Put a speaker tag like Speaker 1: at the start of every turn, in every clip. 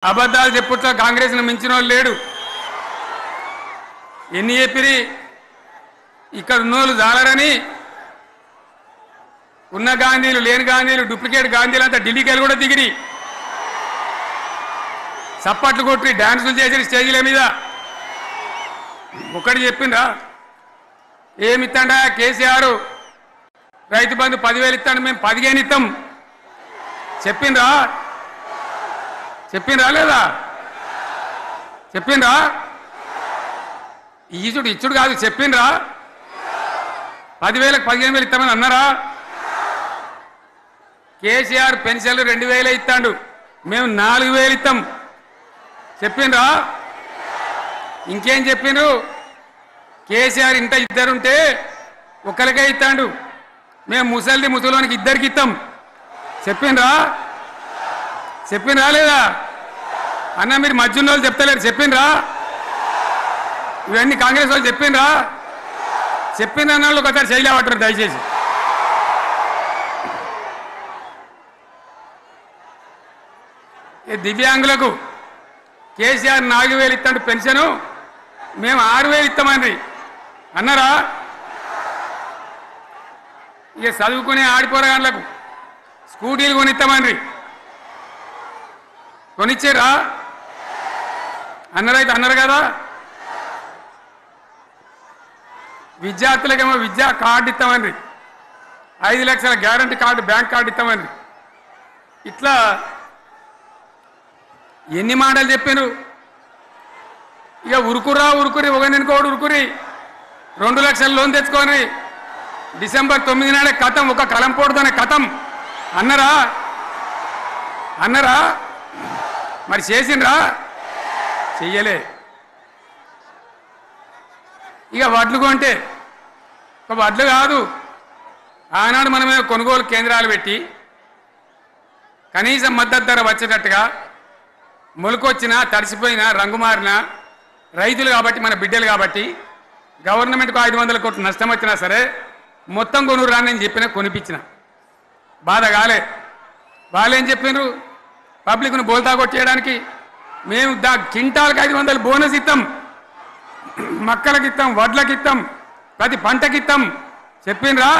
Speaker 1: అబద్ధాలు చెప్పుట్లా కాంగ్రెస్ను మించిన వాళ్ళు లేడు. ఎన్ని చెప్పిరి ఇక్కడ ఉన్నోళ్ళు జాలరని ఉన్న గాంధీలు లేని గాంధీలు డూప్లికేట్ గాంధీలు అంతా ఢిల్లీకి కూడా దిగిరి చప్పట్లు కొట్టి డాన్సులు చేసి స్టేజీల మీద. ఒకటి చెప్పిండ్రా ఏమిత్తాడా కేసీఆర్ రైతు బంధు 10,000 ఇస్తాడు, మేము 15 ఇస్తాం చెప్పిండ్రా లేదా? చెప్పిండ్రా? ఇచ్చుడు కాదు చెప్పిండ్రా? 10,000కు 15,000 ఇస్తామని అన్నారా? కేసీఆర్ పెన్షన్లు 2,000 ఇస్తాడు, మేము 4,000 ఇస్తాం చెప్పిండ్రా? ఇంకేం చెప్పిండ్రు? కేసీఆర్ ఇంట ఇద్దరుంటే ఒకరికే ఇస్తాడు, మేము ముసలివానికి 2 ఇస్తాం చెప్పిండ్రా? లేదా అన్న? మీరు మధ్యన్న వాళ్ళు చెప్తలేరు చెప్పిండ్రా? ఇవన్నీ కాంగ్రెస్ వాళ్ళు చెప్పిండ్రా? చెప్పింది అన్న వాళ్ళు ఒకసారి చేయలేవటారు దయచేసి. దివ్యాంగులకు కేసీఆర్ 4,000 ఇస్తాడు పెన్షను, మేము 6,000 ఇస్తామని అన్నారా? ఇక చదువుకునే ఆడిపోరగాళ్ళకు స్కూటీలు కొనిస్తామని కొనిచ్చారా? అన్నారైతే అన్నారు కదా. విద్యార్థులకేమో విద్యా కార్డు ఇస్తామని, 5 లక్షల గ్యారంటీ కార్డు బ్యాంక్ కార్డు ఇస్తామని. ఇట్లా ఎన్ని మాటలు చెప్పారు? ఇక ఉరుకురి ఒకరినికోడు ఉరుకురి 2 లక్షల లోన్ తెచ్చుకొని డిసెంబర్ 9 నాడే కథం, ఒక కలంపోడుతోనే కథం అన్నారా? మరి చేసిండ్రా? చెయ్యలే. ఇక వడ్లు కొంటే ఒక వడ్లు కాదు, ఆనాడు మనమే కొనుగోలు కేంద్రాలు పెట్టి కనీసం మద్దతు ధర వచ్చేటట్టుగా మొలకొచ్చినా తడిసిపోయినా రంగు మారినా రైతులు కాబట్టి మన బిడ్డలు కాబట్టి గవర్నమెంట్కు 500 కోట్లు నష్టం వచ్చినా సరే మొత్తం కొనురు రాని నేను చెప్పినా కొనిపించిన. బాధ కాలే. వాళ్ళేం చెప్పిండ్రు? పబ్లిక్ను బోల్తా కొట్టేయడానికి మేము క్వింటాల్కి 500 బోనస్ ఇస్తాం, మక్కలకి ఇస్తాం, వడ్లకి ఇస్తాం, ప్రతి పంటకి ఇస్తాం చెప్పిండ్రా?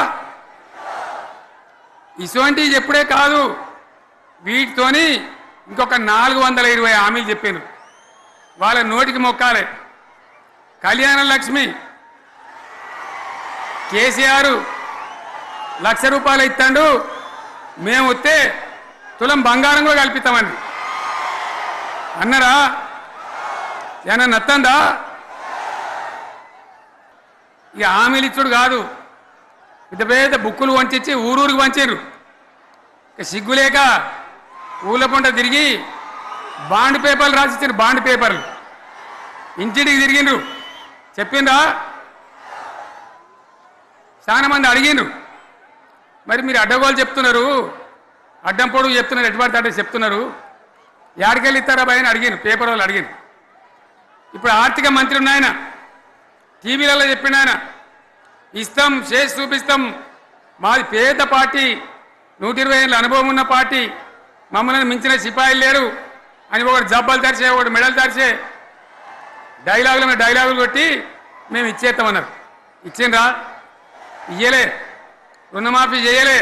Speaker 1: ఇటువంటివి చెప్పుడే కాదు, వీటితోని ఇంకొక 420 హామీలు చెప్పిండ్రు. వాళ్ళ నోటికి మొక్కాలే. కళ్యాణ లక్ష్మి కేసీఆర్ 1,00,000 రూపాయలు ఇస్తాడు, మేము వస్తే తులం బంగారం కూడా కల్పిస్తామని అన్నారా? ఏమన్నా నత్తందా? ఇక హామీలు ఇచ్చుడు కాదు, పెద్ద పెద్ద బుక్కులు వంచి ఊరూరికి వంచారు. ఇక సిగ్గులేక ఊళ్ళ పంట తిరిగి బాండ్ పేపర్లు రాసిచ్చారు. బాండ్ పేపర్లు ఇంటికి తిరిగిండ్రు చెప్పిండ్రా? చాలా మంది అడిగిండ్రు. మరి మీరు అడ్డగోలు చెప్తున్నారు, అడ్డం పొడుగు చెప్తున్నారు, ఎటువంటి అడ్డ చెప్తున్నారు, యాడికెళ్ళి ఇస్తారా భయ అని అడిగిండ్రు. పేపర్ వాళ్ళు అడిగిండ్రు. ఇప్పుడు ఆర్థిక మంత్రి ఉన్నాయన టీవీలలో చెప్పిండు, ఆయన ఇస్తాం చేసి చూపిస్తాం, మాది పేద పార్టీ, 120 ఏళ్ళ అనుభవం ఉన్న పార్టీ, మమ్మల్ని మించిన సిపాయిలు లేరు అని ఒకటి జబ్బలు తరిచే ఒకటి మెడలు తరిచే డైలాగులు కొట్టి మేము ఇచ్చేస్తామన్నారు. ఇచ్చిండ్రా? ఇయ్యలే. రుణమాఫీ చేయలే.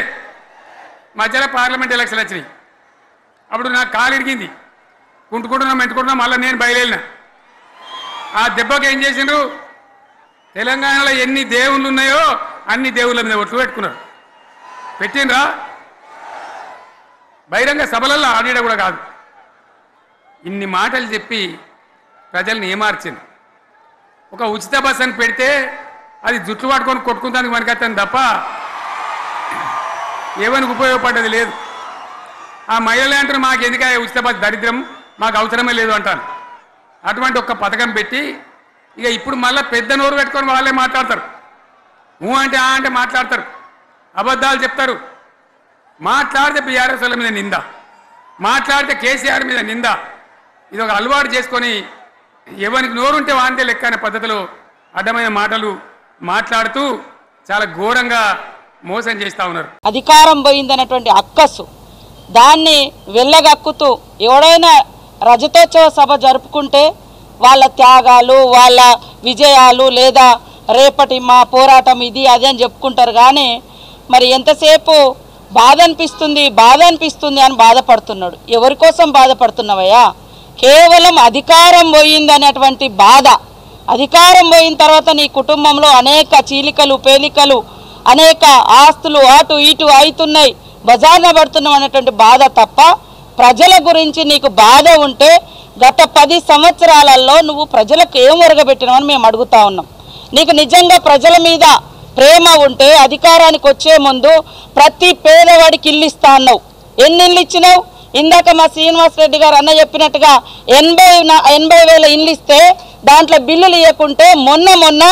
Speaker 1: మధ్యలో పార్లమెంట్ ఎలక్షన్లు వచ్చినాయి. అప్పుడు నాకు కాలు ఇరిగింది, మెంటుకుంటున్నాం, మళ్ళీ నేను బయలుదేరిన. ఆ దెబ్బకి ఏం చేసిండ్రు? తెలంగాణలో ఎన్ని దేవుళ్ళు ఉన్నాయో అన్ని దేవుళ్ళ మీద ఒట్లు పెట్టుకున్నారు. పెట్టిండ్రా? బహిరంగ సభలలో ఆడిడ కూడా కాదు. ఇన్ని మాటలు చెప్పి ప్రజల్ని ఏమార్చింది. ఒక ఉచిత బస్ అని పెడితే అది జుట్లు పట్టుకొని కొట్టుకుంటానికి మనకత్తాను తప్ప ఏమనికి ఉపయోగపడ్డది లేదు. ఆ మహిళలు అంటారు మాకు ఎందుకు ఉచిత బస్ దరిద్రం, మాకు అవసరమే లేదు అంటారు. అటువంటి ఒక పథకం పెట్టి ఇక ఇప్పుడు మళ్ళీ పెద్ద నోరు పెట్టుకొని వాళ్ళే మాట్లాడతారు. అంటే అంటే మాట్లాడతారు, అబద్ధాలు చెప్తారు. మాట్లాడితే బీఆర్ఎస్ వాళ్ళ మీద నింద, మాట్లాడితే కేసీఆర్ మీద నింద. ఇది ఒక అలవాటు చేసుకొని ఎవరికి నోరుంటే వాంతే లెక్క అనే పద్ధతిలో అడ్డమైన మాటలు మాట్లాడుతూ చాలా ఘోరంగా మోసం చేస్తూ ఉన్నారు.
Speaker 2: అధికారం పోయిందన్నటువంటి అక్కసు దాన్ని వెళ్ళగక్కుతూ ఎవడైనా రజతోత్సవ సభ జరుపుకుంటే వాళ్ళ త్యాగాలు, వాళ్ళ విజయాలు, లేదా రేపటి మా పోరాటం ఇది అది అని చెప్పుకుంటారు. కానీ మరి ఎంతసేపు బాధ అనిపిస్తుంది అని బాధపడుతున్నాడు. ఎవరి కోసం బాధపడుతున్నావయ్యా? కేవలం అధికారం పోయింది అనేటువంటి బాధ. అధికారం పోయిన తర్వాత నీ కుటుంబంలో అనేక చీలికలు పేలికలు, అనేక ఆస్తులు అటు ఇటు అవుతున్నాయి, బజార్న పడుతున్నాం అనేటువంటి బాధ తప్ప ప్రజల గురించి నీకు బాధ ఉంటే గత 10 సంవత్సరాలలో నువ్వు ప్రజలకు ఏం ఒరగబెట్టినావని మేము అడుగుతా ఉన్నాం. నీకు నిజంగా ప్రజల మీద ప్రేమ ఉంటే అధికారానికి వచ్చే ముందు ప్రతి పేదవాడికి ఇల్లు ఇస్తా అన్నావు. ఎన్ని ఇల్లు ఇచ్చినావు? ఇందాక మా శ్రీనివాసరెడ్డి గారు అన్న చెప్పినట్టుగా 80,000 ఇల్లు ఇస్తే దాంట్లో బిల్లులు ఇవ్వకుంటే మొన్న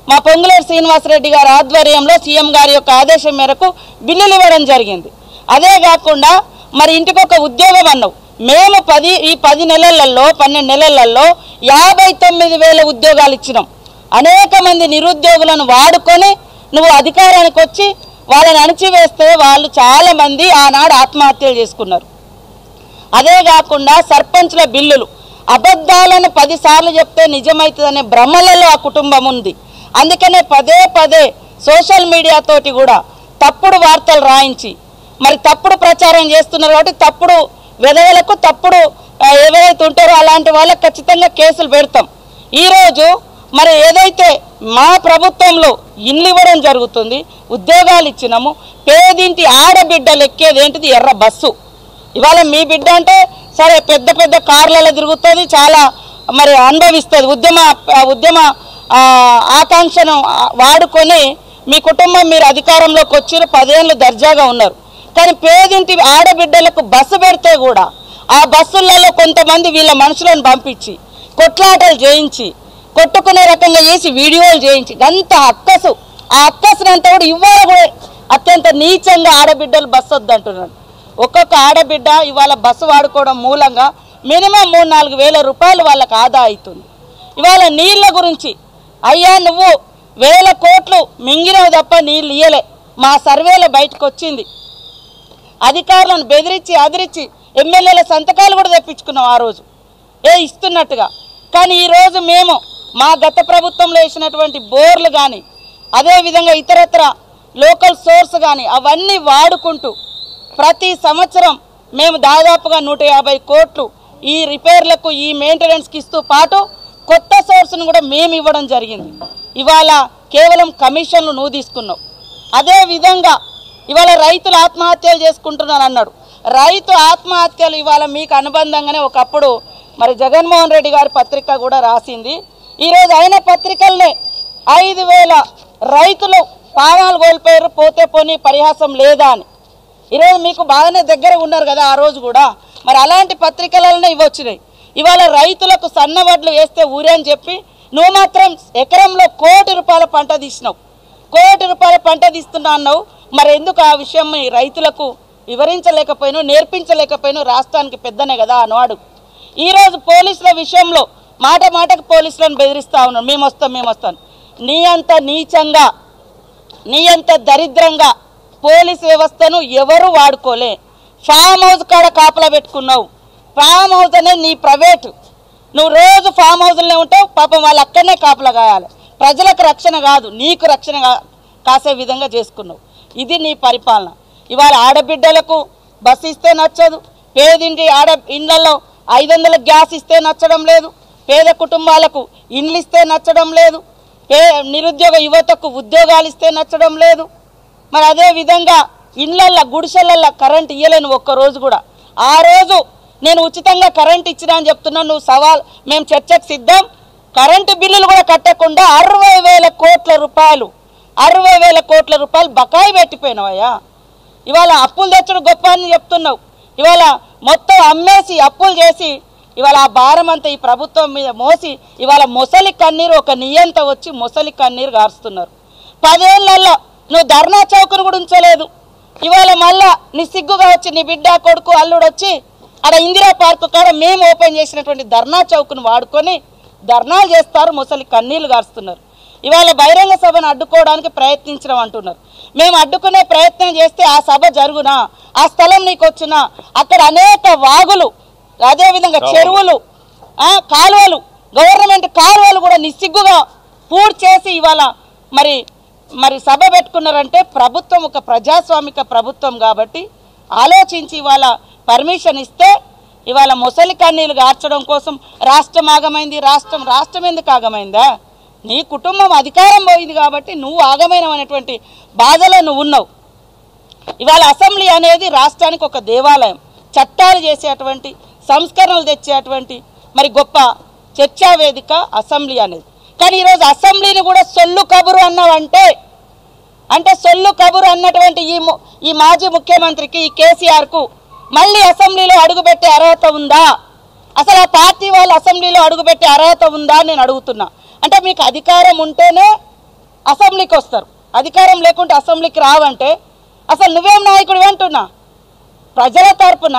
Speaker 2: మా పొంగులేటి శ్రీనివాసరెడ్డి గారి ఆధ్వర్యంలో సీఎం గారి యొక్క ఆదేశం మేరకు బిల్లులు ఇవ్వడం జరిగింది. అదే కాకుండా మరి ఇంటికి ఒక ఉద్యోగం అన్నావు. మేము 10 నెలలలో 12 నెలలలో 59,000 ఉద్యోగాలు ఇచ్చినాం. అనేక మంది నిరుద్యోగులను వాడుకొని నువ్వు అధికారానికి వచ్చి వాళ్ళని అణిచివేస్తే వాళ్ళు చాలామంది ఆనాడు ఆత్మహత్యలు చేసుకున్నారు. అదే కాకుండా సర్పంచ్ల బిల్లులు అబద్ధాలను 10 సార్లు చెప్తే నిజమవుతుందనే భ్రమలలో ఆ కుటుంబం ఉంది. అందుకనే పదే సోషల్ మీడియాతోటి కూడా తప్పుడు వార్తలు రాయించి మరి తప్పుడు ప్రచారం చేస్తున్నారు. కాబట్టి తప్పుడు వెధవలకు తప్పుడు ఎవరైతే ఉంటారో అలాంటి వాళ్ళకి ఖచ్చితంగా కేసులు పెడతాం. ఈరోజు మరి ఏదైతే మా ప్రభుత్వంలో ఇల్లు ఇవ్వడం జరుగుతుంది, ఉద్యోగాలు ఇచ్చినాము, పేదింటి ఆడబిడ్డలు ఎక్కేది ఏంటిది ఎర్ర బస్సు. ఇవాళ మీ బిడ్డ అంటే సరే పెద్ద కార్లలో తిరుగుతుంది, చాలా మరి అనుభవిస్తుంది. ఉద్యమ ఆకాంక్షను వాడుకొని మీ కుటుంబం మీరు అధికారంలోకి వచ్చి 10 ఏళ్ళు దర్జాగా ఉన్నారు. కానీ పేదింటి ఆడబిడ్డలకు బస్సు పెడితే కూడా ఆ బస్సులలో కొంతమంది వీళ్ళ మనుషులను పంపించి కొట్లాటలు చేయించి కొట్టుకునే రకంగా చేసి వీడియోలు చేయించి అంత అక్కసు, ఆ అక్కసునంతా కూడా ఇవాళ కూడా అత్యంత నీచంగా ఆడబిడ్డలు బస్సు వద్దంటున్నాడు. ఒక్కొక్క ఆడబిడ్డ ఇవాళ బస్సు వాడుకోవడం మూలంగా మినిమం 3-4 వేల రూపాయలు వాళ్ళకి ఆదా అవుతుంది. ఇవాళ నీళ్ళ గురించి అయ్యా నువ్వు 1000 కోట్లు మింగినవు తప్ప నీళ్ళు ఇయ్యలే. మా సర్వేలో బయటకు వచ్చింది. అధికారులను బెదిరించి అదిరించి ఎమ్మెల్యేల సంతకాలు కూడా తెప్పించుకున్నాం ఆ రోజు ఇస్తున్నట్టుగా. కానీ ఈరోజు మేము మా గత ప్రభుత్వంలో వేసినటువంటి బోర్లు కానీ అదేవిధంగా ఇతరత్ర లోకల్ సోర్స్ కానీ అవన్నీ వాడుకుంటూ ప్రతి సంవత్సరం మేము దాదాపుగా 150 కోట్లు ఈ రిపేర్లకు ఈ మెయింటెనెన్స్కి ఇస్తూ పాటు కొత్త సోర్స్ను కూడా మేము ఇవ్వడం జరిగింది. ఇవాళ కేవలం కమిషన్లు నువ్వు తీసుకున్నావు. అదేవిధంగా ఇవాళ రైతులు ఆత్మహత్యలు చేసుకుంటున్నాను అన్నాడు. రైతు ఆత్మహత్యలు ఇవాళ మీకు అనుబంధంగానే ఒకప్పుడు మరి జగన్మోహన్ రెడ్డి గారి పత్రిక కూడా రాసింది. ఈరోజు అయిన పత్రికలనే 5,000 రైతులు ప్రాణాలు కోల్పోయారు, పోతే పోనీ పరిహాసం లేదా అని. ఈరోజు మీకు బాగానే దగ్గర ఉన్నారు కదా ఆ రోజు కూడా, మరి అలాంటి పత్రికలనే ఇవ్వచ్చినాయి. ఇవాళ రైతులకు సన్నవడ్లు వేస్తే ఊరే అని చెప్పి నువ్వు మాత్రం ఎకరంలో ₹1 కోటి పంట తీసినావు. ₹1 కోటి పంట తీస్తున్నా అన్నావు. మరి ఎందుకు ఆ విషయం రైతులకు వివరించలేకపోయినా నేర్పించలేకపోయినా? రాష్ట్రానికి పెద్దనే కదా అన్నవాడు. ఈరోజు పోలీసుల విషయంలో మాటకు పోలీసులను బెదిరిస్తూ ఉన్నాను, మేము వస్తాం. నీ అంత నీచంగా నీ అంత దరిద్రంగా పోలీసు వ్యవస్థను ఎవరు వాడుకోలే. ఫామ్ హౌస్ కాడ కాపలా పెట్టుకున్నావు. ఫామ్ హౌస్ అనేది నీ ప్రైవేటు. నువ్వు రోజు ఫామ్ హౌస్లోనే ఉంటావు. పాపం వాళ్ళు అక్కడనే కాపలా కాయాలి. ప్రజలకు రక్షణ కాదు, నీకు రక్షణ కాసే విధంగా చేసుకున్నావు. ఇది నీ పరిపాలన. ఇవాళ ఆడబిడ్డలకు బస్సు ఇస్తే నచ్చదు, పేదింటి ఇళ్లలో 500 గ్యాస్ ఇస్తే నచ్చడం లేదు, పేద కుటుంబాలకు ఇండ్లు ఇస్తే నచ్చడం లేదు, నిరుద్యోగ యువతకు ఉద్యోగాలు ఇస్తే నచ్చడం లేదు. మరి అదేవిధంగా ఇళ్లల్లో గుడిసెలల్లో కరెంట్ ఇయ్యలేను ఒక్కరోజు కూడా. ఆ రోజు నేను ఉచితంగా కరెంట్ ఇచ్చినా అని చెప్తున్నాను. నువ్వు సవాల్, మేము చర్చకు సిద్ధం. కరెంటు బిల్లులు కూడా కట్టకుండా 60,000 కోట్ల రూపాయలు బకాయి పెట్టిపోయినావయ్యా. ఇవాళ అప్పులు తెచ్చుడు గొప్ప అని చెప్తున్నావు. ఇవాళ మొత్తం అమ్మేసి అప్పులు చేసి ఇవాళ ఆ భారం అంతా ఈ ప్రభుత్వం మీద మోసి ఇవాళ మొసలి కన్నీరు ఒక నియంత వచ్చి మొసలి కన్నీరు గారుస్తున్నారు. 10 ఏళ్లలో నువ్వు ధర్నా చౌకను కూడా ఉంచలేదు. ఇవాళ మళ్ళా నీ సిగ్గుగా వచ్చి నీ బిడ్డ కొడుకు అల్లుడు వచ్చి అక్కడ ఇందిరా పార్కు కాడ మేము ఓపెన్ చేసినటువంటి ధర్నా చౌకను వాడుకొని ధర్నాలు చేస్తారు, మొసలి కన్నీళ్లు గారుస్తున్నారు. ఇవాళ బహిరంగ సభను అడ్డుకోవడానికి ప్రయత్నించడం అంటున్నారు. మేము అడ్డుకునే ప్రయత్నం చేస్తే ఆ సభ జరుగునా, ఆ స్థలం నీకు వచ్చినా, అక్కడ అనేక వాగులు అదేవిధంగా చెరువులు కాలువలు గవర్నమెంట్ కాలువలు కూడా నిస్సిగ్గుగా పూర్తి చేసి ఇవాళ మరి సభ పెట్టుకున్నారంటే ప్రభుత్వం ఒక ప్రజాస్వామిక ప్రభుత్వం కాబట్టి ఆలోచించి ఇవాళ పర్మిషన్ ఇస్తే ఇవాళ ముసలి కన్నీళ్ళు గార్చడం కోసం రాష్ట్రం ఆగమైంది. రాష్ట్రం ఎందుకు ఆగమైందా? నీ కుటుంబం అధికారం పోయింది కాబట్టి నువ్వు ఆగమైనటువంటి బాధలో నువ్వు ఉన్నావు. ఇవాళ అసెంబ్లీ అనేది రాష్ట్రానికి ఒక దేవాలయం, చట్టాలు చేసేటువంటి సంస్కరణలు తెచ్చేటువంటి మరి గొప్ప చర్చా వేదిక అసెంబ్లీ అనేది. కానీ ఈరోజు అసెంబ్లీని కూడా సొల్లు కబురు అన్నావంటే అంటే సొల్లు కబురు అన్నటువంటి ఈ మాజీ ముఖ్యమంత్రికి ఈ కేసీఆర్కు మళ్ళీ అసెంబ్లీలో అడుగుపెట్టే అర్హత ఉందా? అసలు ఆ పార్టీ వాళ్ళు అసెంబ్లీలో అడుగుపెట్టే అర్హత ఉందా నేను అడుగుతున్నా. అంటే మీకు అధికారం ఉంటేనే అసెంబ్లీకి వస్తారు, అధికారం లేకుంటే అసెంబ్లీకి రావంటే అసలు నువ్వేం నాయకుడు అంటున్నా? ప్రజల తరపున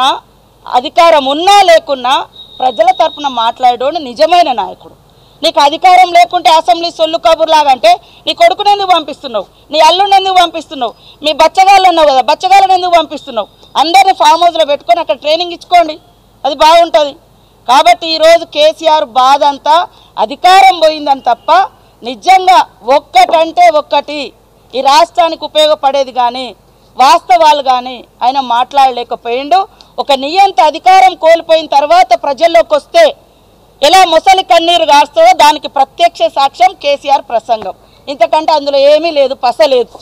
Speaker 2: అధికారం ఉన్నా లేకున్నా ప్రజల తరపున మాట్లాడేవాడు నిజమైన నాయకుడు. నీకు అధికారం లేకుంటే అసెంబ్లీ సొల్లు కబుర్లాగా అంటే నీ కొడుకుని ఎందుకు పంపిస్తున్నావు? నీ అల్లుని ఎందుకు పంపిస్తున్నావు? మీ బచ్చగాళ్ళు అన్నావు కదా, బచ్చగాళ్ళని ఎందుకు పంపిస్తున్నావు? అందరినీ ఫామ్ హౌస్లో పెట్టుకొని అక్కడ ట్రైనింగ్ ఇచ్చుకోండి, అది బాగుంటుంది. కాబట్టి ఈరోజు కేసీఆర్ బాధ అంతా అధికారం పోయిందని తప్ప నిజంగా ఒక్కటంటే ఒక్కటి ఈ రాష్ట్రానికి ఉపయోగపడేది కానీ వాస్తవాలు కానీ ఆయన మాట్లాడలేకపోయిండు. ఒక నియంత అధికారం కోల్పోయిన తర్వాత ప్రజల్లోకి వస్తే ఎలా ముసలి కన్నీరు గారుస్తుందో దానికి ప్రత్యక్ష సాక్ష్యం కేసీఆర్ ప్రసంగం. ఇంతకంటే అందులో ఏమీ లేదు, పసలేదు.